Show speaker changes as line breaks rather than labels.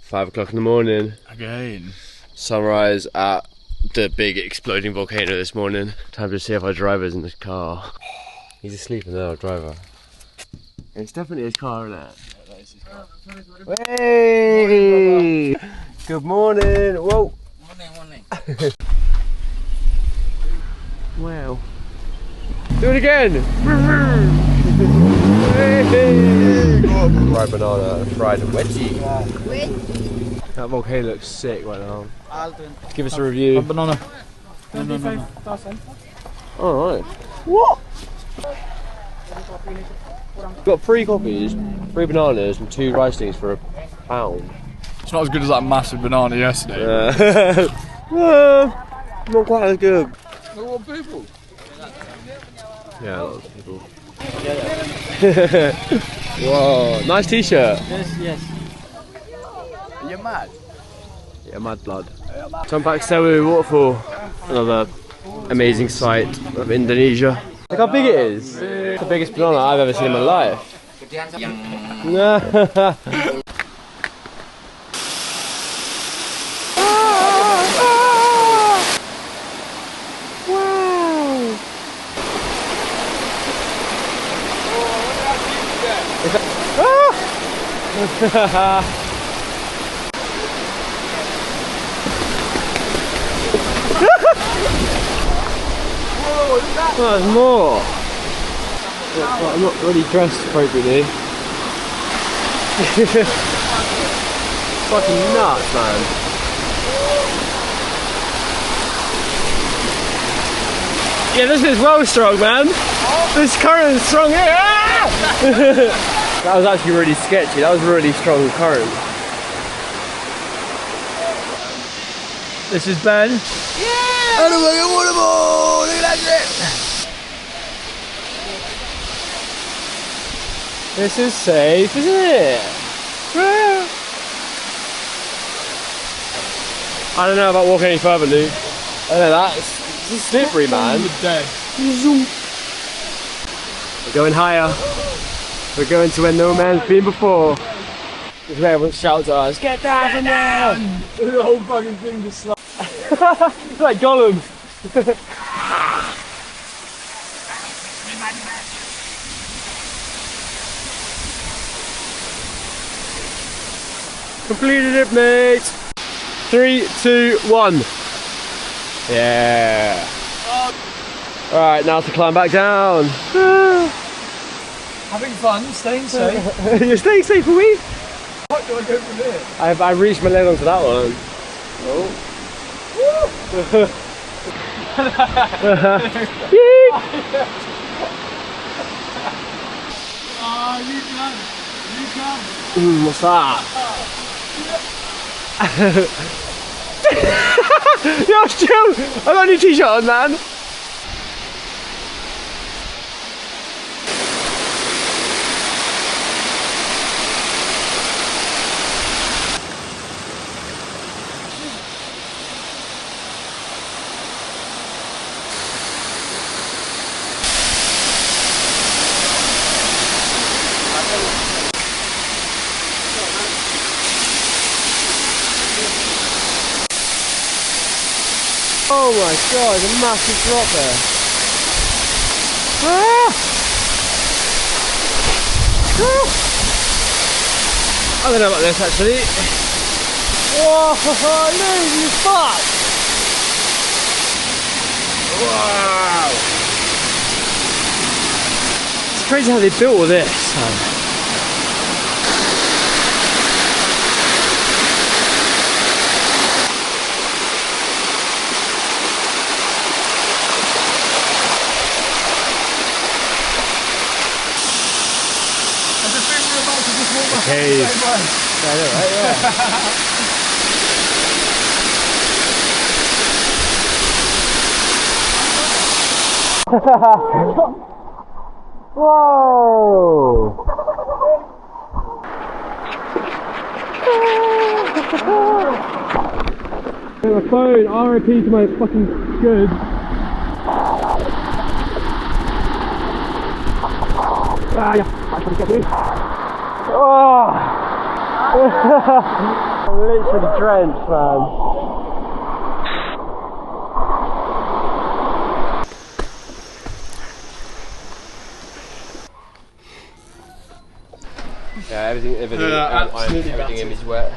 5 o'clock in the morning.
Again.
Sunrise at the big exploding volcano this morning. Time to see if our driver's in the car. He's asleep in there, our driver. It's definitely his car, isn't it?
Yeah, that is his car.
Hey! Good morning! Whoa!
Morning.
Wow. Do it again! Fried banana, fried wedgie. That volcano looks sick right now. Give us a review.
Banana.
No. Alright. What? Got 3 coffees, 3 bananas and 2 rice things for £1.
It's not as good as that massive banana yesterday.
Not quite as good.
A lot of people.
Yeah, a lot of people. Whoa, nice t-shirt.
Yes. Are you mad?
Yeah, mad blood. Tumpak Sewu Waterfall. Another amazing sight of Indonesia. Look how big it is. It's the biggest banana I've ever seen in my life. Oh, there's more. I'm not really dressed appropriately. Fucking nuts, man. Yeah, this is well strong, man. This current is strong here. That was actually really sketchy. That was really strong current. This is Ben. Yeah! Oh, look at waterfall! Look at that shit! This is safe, isn't it? I don't know about walking any further, Luke. I don't know, that's slippery, man. We're going higher. We're going to where no man's been before. This is where everyone shouts at us, get down from there!
The whole fucking thing just slapped.
It's like Gollum. Completed it, mate. 3, 2, 1. Yeah. Alright, now to climb back down.
Having fun, staying safe.
You're staying safe, are we?
What do I go from here?
I reached my leg onto that one. Oh.
You can.
What's that? Yo, Stu! I got a new t-shirt on, man. Oh my god, there's a massive drop there. Ah! Ah! I don't know about this actually. Whoa, lazy fuck! Wow! It's crazy how they built all this. Cave. Yeah, I know, right? Yeah. Whoa! My phone, RIP to my fucking goods. Ah, yeah, I can get it. Oh! I'm literally drenched, man. Yeah, everything
absolutely
in me is wet.